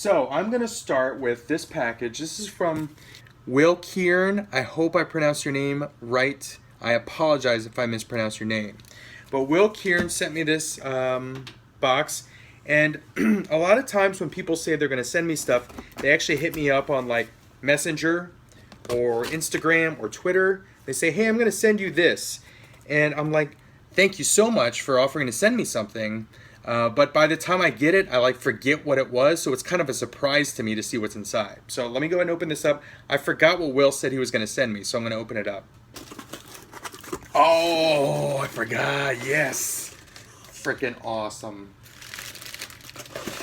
So I'm going to start with this package. This is from Kieran. I hope I pronounced your name right. I apologize if I mispronounced your name. But Kieran sent me this box. And a lot of times when people say they're going to send me stuff, they actually hit me up on like Messenger or Instagram or Twitter. They say, hey, I'm going to send you this. And I'm like, thank you so much for offering to send me something. But by the time I get it, I like forget what it was. So it's kind of a surprise to me to see what's inside. So let me go ahead and open this up. I forgot what Will said he was going to send me. So I'm going to open it up. Oh, I forgot. Yes. Freaking awesome.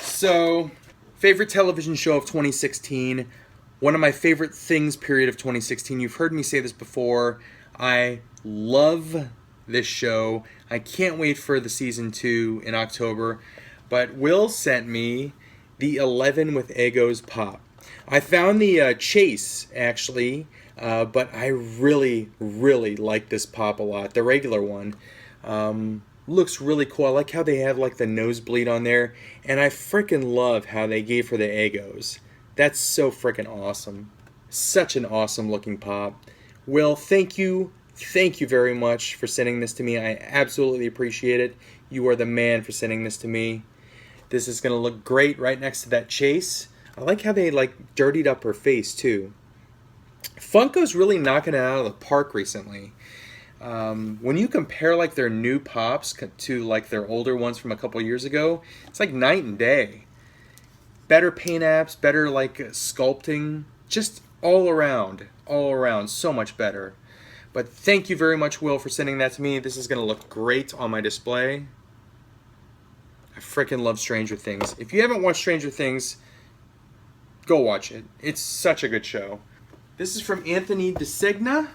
So, favorite television show of 2016. One of my favorite things, period, of 2016. You've heard me say this before. I love this show. I can't wait for the season 2 in October. But Will sent me the 11 with Eggos Pop. I found the Chase, actually. But I really, really like this Pop a lot. The regular one. Looks really cool. I like how they have like the nosebleed on there. And I freaking love how they gave her the Eggos. That's so freaking awesome. Such an awesome looking Pop. Will, thank you. Thank you very much for sending this to me. I absolutely appreciate it. You are the man for sending this to me. This is going to look great right next to that Chase. I like how they like dirtied up her face too. Funko's really knocking it out of the park recently. When you compare like their new Pops to like their older ones from a couple years ago, it's like night and day. Better paint apps, better like sculpting, just all around, so much better. But thank you very much, Will, for sending that to me. This is going to look great on my display. I freaking love Stranger Things. If you haven't watched Stranger Things, go watch it. It's such a good show. This is from Anthony DeSegna.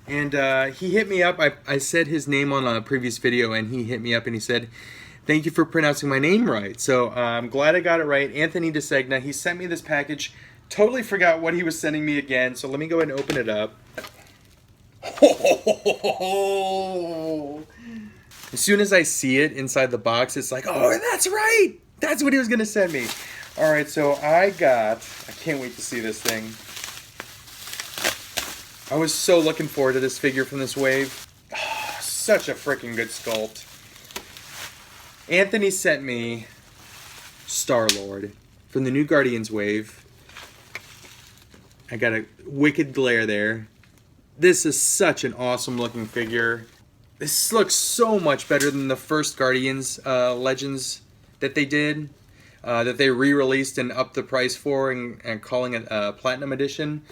And he hit me up. I said his name on a previous video, and he hit me up and he said, thank you for pronouncing my name right. So I'm glad I got it right. Anthony DeSegna. He sent me this package. Totally forgot what he was sending me again. So let me go ahead and open it up. As soon as I see it inside the box, it's like, oh, that's right. That's what he was going to send me. All right, so I can't wait to see this thing. I was so looking forward to this figure from this wave. Oh, such a freaking good sculpt. Anthony sent me Star-Lord from the new Guardians wave. I got a wicked glare there. This is such an awesome looking figure. This looks so much better than the first Guardians Legends that they did. That they re-released and upped the price for and calling it a Platinum Edition.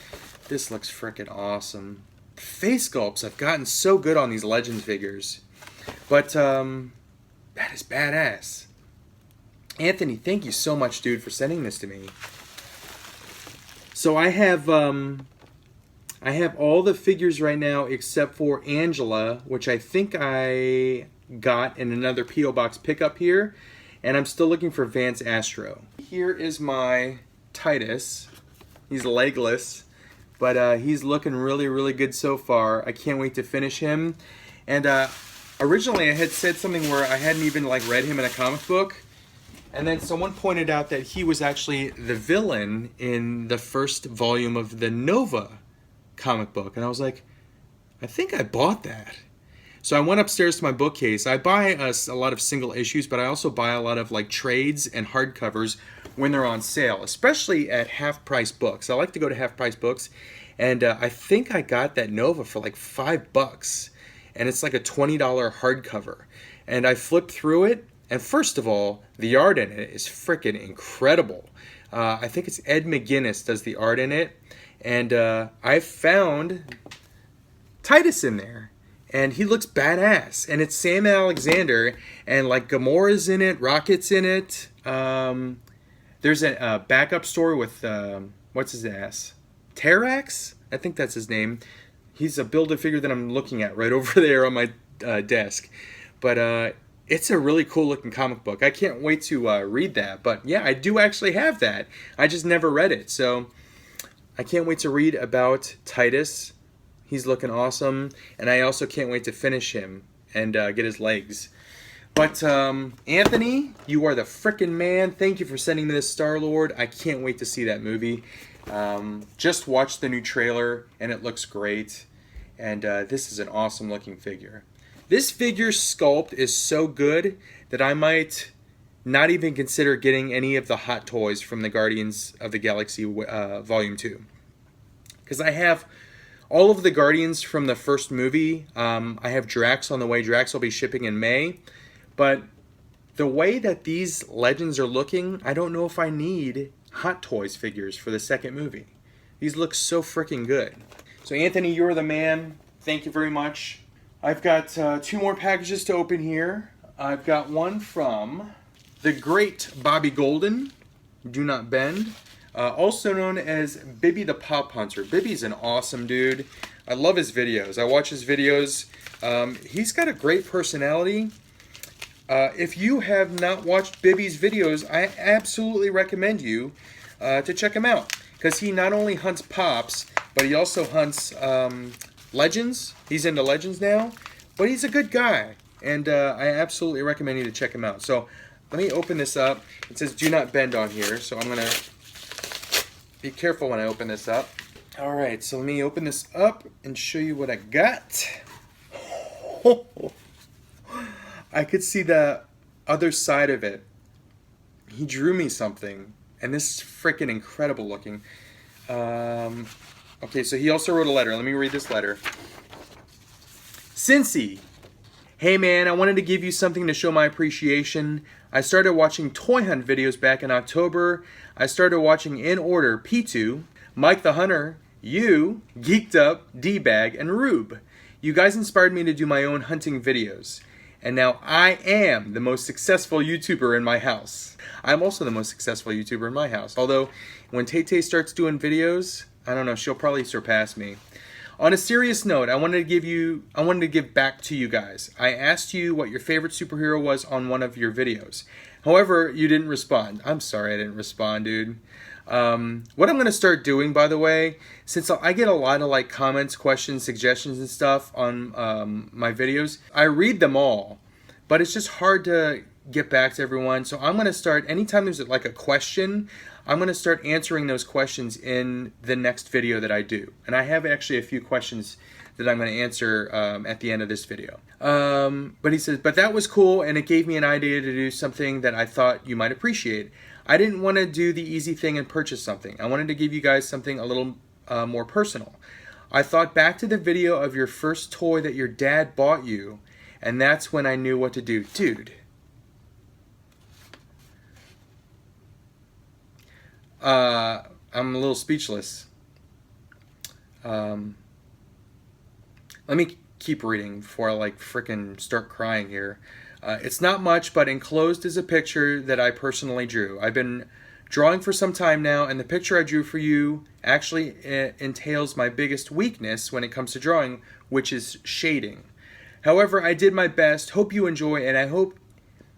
This looks freaking awesome. Face sculpts have gotten so good on these Legends figures. But, that is badass. Anthony, thank you so much, dude, for sending this to me. So I have all the figures right now except for Angela, which I think I got in another P.O. Box pickup here. And I'm still looking for Vance Astro. Here is my Titus. He's legless. But he's looking really, really good so far. I can't wait to finish him. And originally I had said something where I hadn't even like read him in a comic book. And then someone pointed out that he was actually the villain in the first volume of the Nova comic book. And I was like, I think I bought that. So I went upstairs to my bookcase. I buy a lot of single issues, but I also buy a lot of like trades and hardcovers when they're on sale, especially at half-price books. I like to go to half-price books, and I think I got that Nova for like $5, and it's like a $20 hardcover. And I flipped through it, and first of all, the art in it is freaking incredible. I think it's Ed McGuinness does the art in it, and I found Titus in there. And he looks badass. And it's Sam Alexander. And like Gamora's in it. Rocket's in it. There's a backup story with, what's his ass? Terrax? I think that's his name. He's a Build-A-Figure that I'm looking at right over there on my desk. But it's a really cool looking comic book. I can't wait to read that. But yeah, I do actually have that. I just never read it. So I can't wait to read about Titus. He's looking awesome, and I also can't wait to finish him and get his legs. But Anthony, you are the frickin' man. Thank you for sending me this Star-Lord. I can't wait to see that movie. Just watched the new trailer and it looks great. And this is an awesome looking figure. This figure sculpt is so good that I might not even consider getting any of the Hot Toys from the Guardians of the Galaxy Volume 2. Because I have all of the Guardians from the first movie. I have Drax on the way. Drax will be shipping in May. But the way that these Legends are looking, I don't know if I need Hot Toys figures for the second movie. These look so freaking good. So Anthony, you're the man. Thank you very much. I've got 2 more packages to open here. I've got one from the great Bobby Golden, Do Not Bend, also known as Bibby the Pop Hunter. Bibby's an awesome dude. I love his videos. I watch his videos. He's got a great personality. If you have not watched Bibby's videos, I absolutely recommend you to check him out. Because he not only hunts Pops, but he also hunts Legends. He's into Legends now. But he's a good guy. And I absolutely recommend you to check him out. So let me open this up. It says do not bend on here. So I'm going to be careful when I open this up. Alright, so let me open this up and show you what I got. I could see the other side of it. He drew me something, and this is freaking incredible looking. Okay, so he also wrote a letter. Let me read this letter. Cincy, hey man, I wanted to give you something to show my appreciation. I started watching Toy Hunt videos back in October. I started watching in order P2, Mike the Hunter, you, Geeked Up, D-Bag, and Rube. You guys inspired me to do my own hunting videos. And now I am the most successful YouTuber in my house. I'm also the most successful YouTuber in my house. Although, when Tay-Tay starts doing videos, I don't know, she'll probably surpass me. On a serious note, I wanted to give back to you guys. I asked you what your favorite superhero was on one of your videos. However, you didn't respond. I'm sorry I didn't respond, dude. What I'm going to start doing, by the way, since I get a lot of like comments, questions, suggestions and stuff on my videos, I read them all, but it's just hard to get back to everyone. So I'm going to start, anytime there's like a question, I'm going to start answering those questions in the next video that I do. And I have actually a few questions that I'm going to answer at the end of this video. But he says, but that was cool and it gave me an idea to do something that I thought you might appreciate. I didn't want to do the easy thing and purchase something. I wanted to give you guys something a little more personal. I thought back to the video of your first toy that your dad bought you, and that's when I knew what to do. Dude. I'm a little speechless. Let me keep reading before I like frickin' start crying here. It's not much, but enclosed is a picture that I personally drew. I've been drawing for some time now, and the picture I drew for you actually entails my biggest weakness when it comes to drawing, which is shading. However, I did my best. Hope you enjoy, and I hope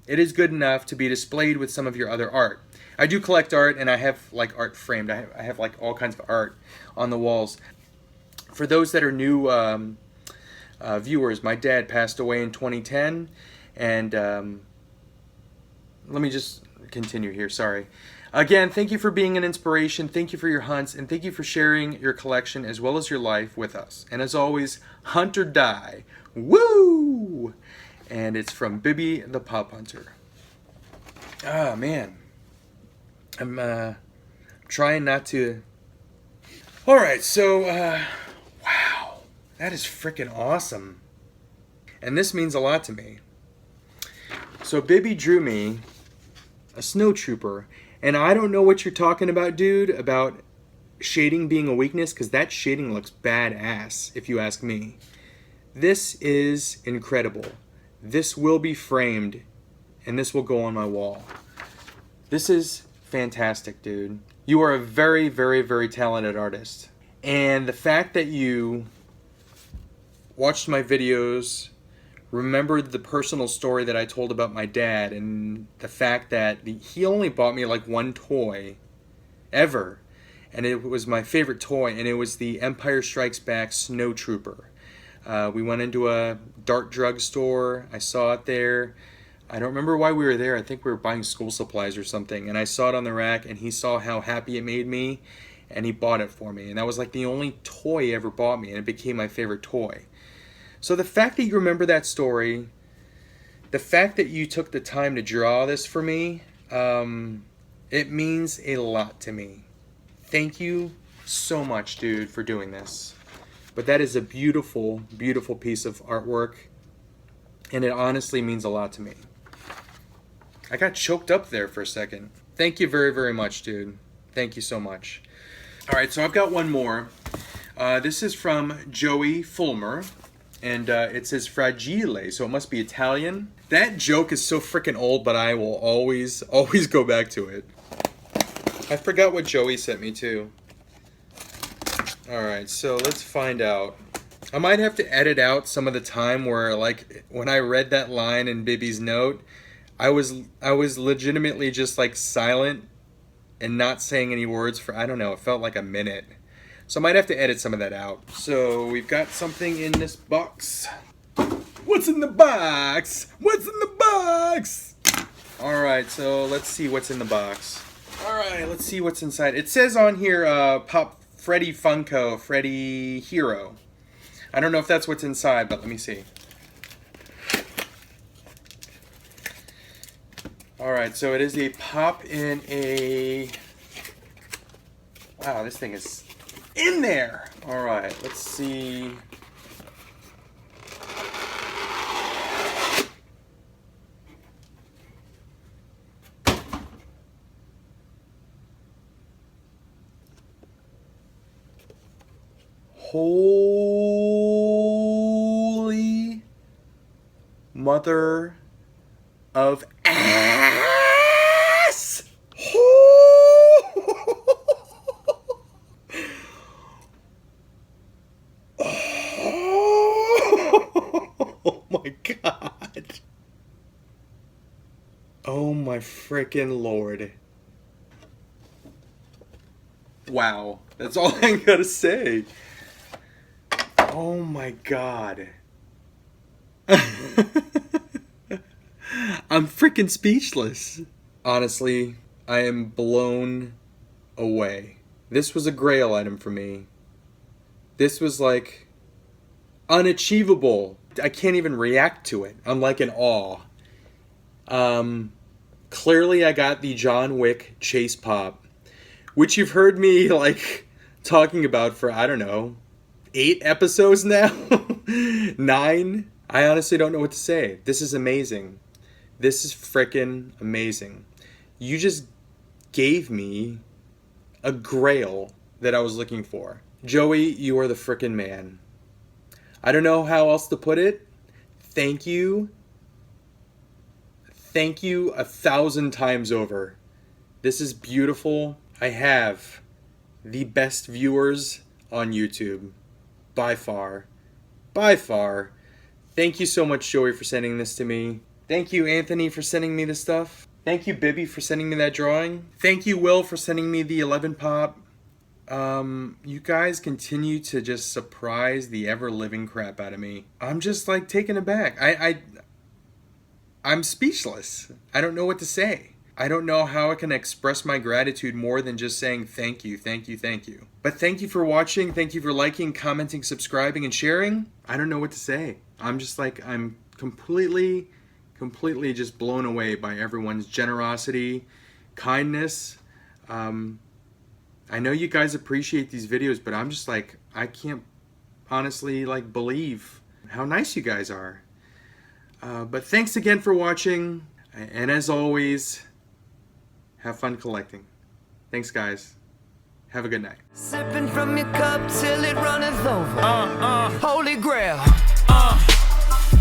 it is good enough to be displayed with some of your other art. I do collect art, and I have like art framed. I have like all kinds of art on the walls. For those that are new viewers, my dad passed away in 2010. And let me just continue here, sorry. Again, thank you for being an inspiration, thank you for your hunts, and thank you for sharing your collection as well as your life with us. And as always, hunt or die. Woo! And it's from Bibby the Pop Hunter. Ah, man. I'm trying not to... Alright, so, wow. That is freaking awesome. And this means a lot to me. So Bibby drew me a snow trooper, and I don't know what you're talking about, dude, about shading being a weakness, because that shading looks badass, if you ask me. This is incredible. This will be framed, and this will go on my wall. This is fantastic, dude. You are a very, very, very talented artist. And the fact that you watched my videos, remembered the personal story that I told about my dad, and the fact that he only bought me like one toy ever, and it was my favorite toy, and it was the Empire Strikes Back Snow Trooper. We went into a Dart drug store. I saw it there. I don't remember why we were there. I think we were buying school supplies or something. And I saw it on the rack, and he saw how happy it made me, and he bought it for me. And that was like the only toy he ever bought me, and it became my favorite toy. So the fact that you remember that story, the fact that you took the time to draw this for me, it means a lot to me. Thank you so much, dude, for doing this. But that is a beautiful, beautiful piece of artwork, and it honestly means a lot to me. I got choked up there for a second. Thank you very, very much, dude. Thank you so much. All right, so I've got one more. This is from Joey Fulmer, and it says Fragile, so it must be Italian. That joke is so freaking old, but I will always go back to it. I forgot what Joey sent me to. All right, so let's find out. I might have to edit out some of the time where, like, when I read that line in Bibby's note, I was legitimately just like silent and not saying any words for, I don't know, it felt like a minute. So I might have to edit some of that out. So we've got something in this box. What's in the box? What's in the box? All right, so let's see what's in the box. All right, let's see what's inside. It says on here, Pop Freddy Funko, Freddy Hero. I don't know if that's what's inside, but let me see. All right, so it is a pop in a... Wow, this thing is in there. All right, let's see. Holy mother of ass! Oh my god. Oh my frickin' lord. Wow. That's all I gotta say. Oh my god. I'm freaking speechless. Honestly, I am blown away. This was a grail item for me. This was like unachievable. I can't even react to it. I'm like in awe. Clearly I got the John Wick Chase Pop, which you've heard me like talking about for, I don't know, 8 episodes now? 9? I honestly don't know what to say. This is amazing. This is frickin' amazing. You just gave me a grail that I was looking for. Joey, you are the frickin' man. I don't know how else to put it. Thank you. Thank you 1,000 times over. This is beautiful. I have the best viewers on YouTube. By far. By far. Thank you so much, Joey, for sending this to me. Thank you, Anthony, for sending me this stuff. Thank you, Bibby, for sending me that drawing. Thank you, Will, for sending me the 11 pop. You guys continue to just surprise the ever-living crap out of me. I'm just, like, taken aback. I'm speechless. I don't know what to say. I don't know how I can express my gratitude more than just saying thank you, thank you, thank you. But thank you for watching. Thank you for liking, commenting, subscribing, and sharing. I don't know what to say. I'm just like, I'm completely just blown away by everyone's generosity, kindness. I know you guys appreciate these videos, but I'm just like, I can't honestly like believe how nice you guys are. But thanks again for watching, and as always, have fun collecting. Thanks, guys. Have a good night. Sipping from your cup till it runneth over. Holy grail.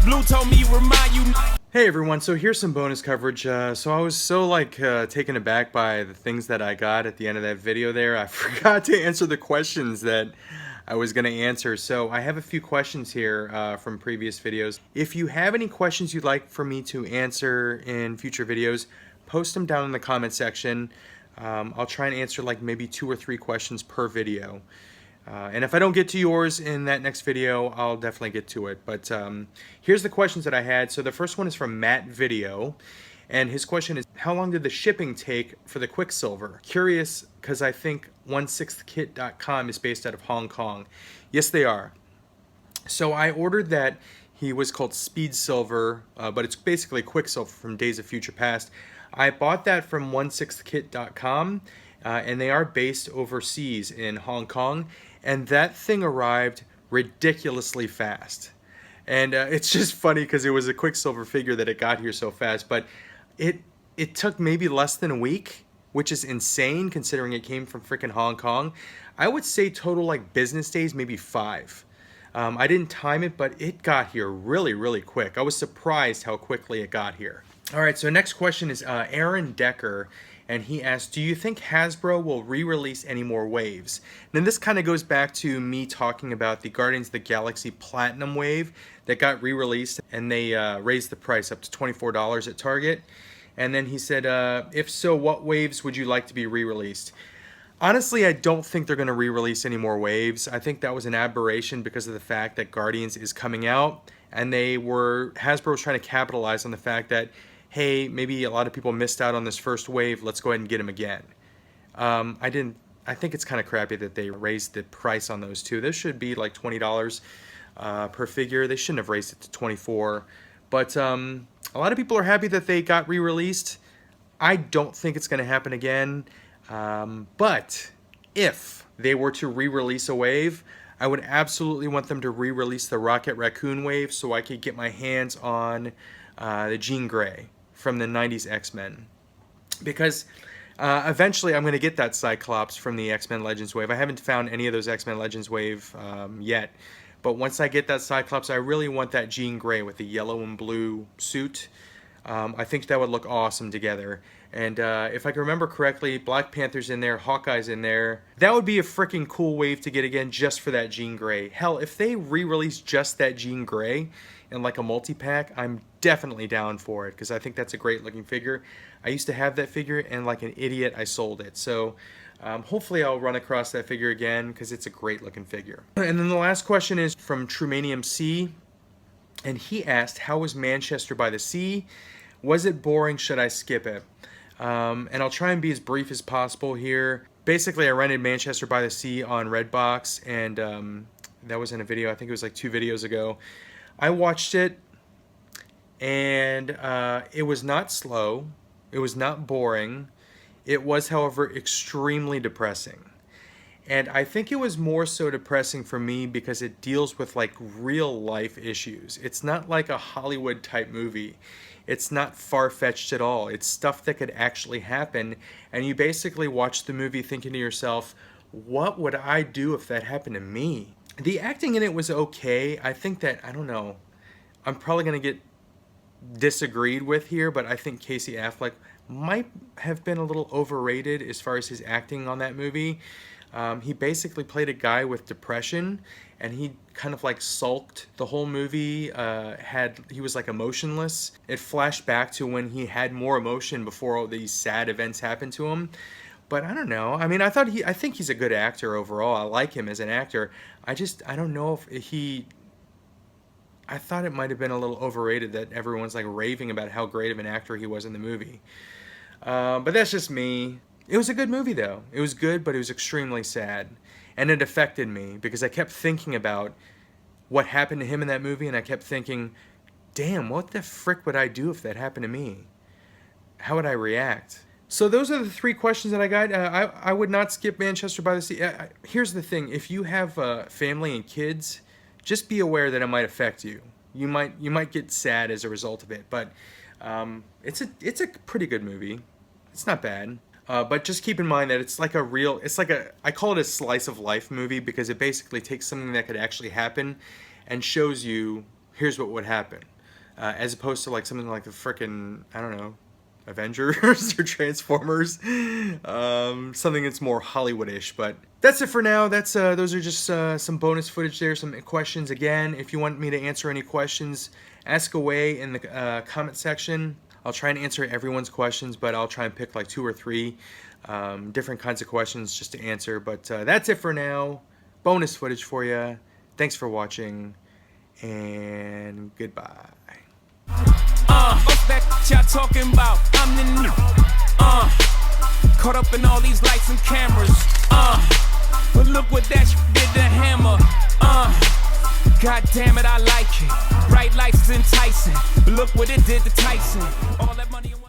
Blue told me remind you. Hey everyone, so here's some bonus coverage. So I was so like taken aback by the things that I got at the end of that video there. I forgot to answer the questions that I was going to answer. So I have a few questions here from previous videos. If you have any questions you'd like for me to answer in future videos, post them down in the comment section. I'll try and answer like maybe 2 or 3 questions per video. And if I don't get to yours in that next video, I'll definitely get to it. But here's the questions that I had. So the first one is from Matt Video. And his question is, how long did the shipping take for the Quicksilver? Curious, because I think 16thkit.com is based out of Hong Kong. Yes, they are. So I ordered that. He was called Speed Silver, but it's basically Quicksilver from Days of Future Past. I bought that from 16thkit.com, and they are based overseas in Hong Kong. And that thing arrived ridiculously fast. And it's just funny because it was a Quicksilver figure that it got here so fast. But it took maybe less than a week, which is insane considering it came from freaking Hong Kong. I would say total like business days, maybe 5. I didn't time it, but it got here really, really quick. I was surprised how quickly it got here. All right, so next question is Aaron Decker, and he asked, do you think Hasbro will re-release any more waves? And this kind of goes back to me talking about the Guardians of the Galaxy Platinum wave that got re-released, and they raised the price up to $24 at Target. And then he said, if so, what waves would you like to be re-released? Honestly, I don't think they're going to re-release any more waves. I think that was an aberration because of the fact that Guardians is coming out, and Hasbro was trying to capitalize on the fact that, hey, maybe a lot of people missed out on this first wave, let's go ahead and get them again. I think it's kind of crappy that they raised the price on those two. This should be like $20 per figure. They shouldn't have raised it to $24. But a lot of people are happy that they got re-released. I don't think it's going to happen again. But if they were to re-release a wave, I would absolutely want them to re-release the Rocket Raccoon wave so I could get my hands on the Jean Grey from the 90s X-Men. Because eventually I'm going to get that Cyclops from the X-Men Legends wave. I haven't found any of those X-Men Legends wave yet. But once I get that Cyclops, I really want that Jean Grey with the yellow and blue suit. I think that would look awesome together. And if I can remember correctly, Black Panther's in there, Hawkeye's in there. That would be a freaking cool wave to get again just for that Jean Grey. Hell, if they re-release just that Jean Grey in like a multi-pack, I'm definitely down for it because I think that's a great looking figure. I used to have that figure and like an idiot I sold it. So hopefully I'll run across that figure again because it's a great looking figure. And then the last question is from Trumanium C. And he asked, how was Manchester by the Sea? Was it boring? Should I skip it? And I'll try and be as brief as possible here. Basically, I rented Manchester by the Sea on Redbox, and that was in a video. I think it was like 2 videos ago. I watched it, and it was not slow. It was not boring. It was, however, extremely depressing. And I think it was more so depressing for me because it deals with like real life issues. It's not like a Hollywood type movie. It's not far-fetched at all. It's stuff that could actually happen. And you basically watch the movie thinking to yourself, what would I do if that happened to me? The acting in it was okay. I think that, I don't know, I'm probably going to get disagreed with here, but I think Casey Affleck might have been a little overrated as far as his acting on that movie. He basically played a guy with depression, and he kind of like sulked the whole movie. He was like emotionless. It flashed back to when he had more emotion before all these sad events happened to him. But I don't know. I mean, I think he's a good actor overall. I like him as an actor. I don't know if I thought it might have been a little overrated that everyone's like raving about how great of an actor he was in the movie. But that's just me. It was a good movie, though. It was good, but it was extremely sad. And it affected me because I kept thinking about what happened to him in that movie, and I kept thinking, damn, what the frick would I do if that happened to me? How would I react? So those are the 3 questions that I got. I would not skip Manchester by the Sea. Here's the thing. If you have family and kids, just be aware that it might affect you. You might get sad as a result of it, but it's a pretty good movie. It's not bad. But just keep in mind that I call it a slice of life movie because it basically takes something that could actually happen and shows you, here's what would happen. As opposed to like something like the frickin', I don't know, Avengers or Transformers. Something that's more Hollywood-ish, but that's it for now. Those are just some bonus footage there, some questions. Again, if you want me to answer any questions, ask away in the comment section. I'll try and answer everyone's questions, but I'll try and pick like 2 or 3 different kinds of questions just to answer. But that's it for now. bonus footage for you. Thanks for watching, and goodbye. What's that y'all talking about? I'm the new. Caught up in all these lights and cameras. But look what that did to Hammer. God damn it, I like it. Bright lights is enticing. But look what it did to Tyson.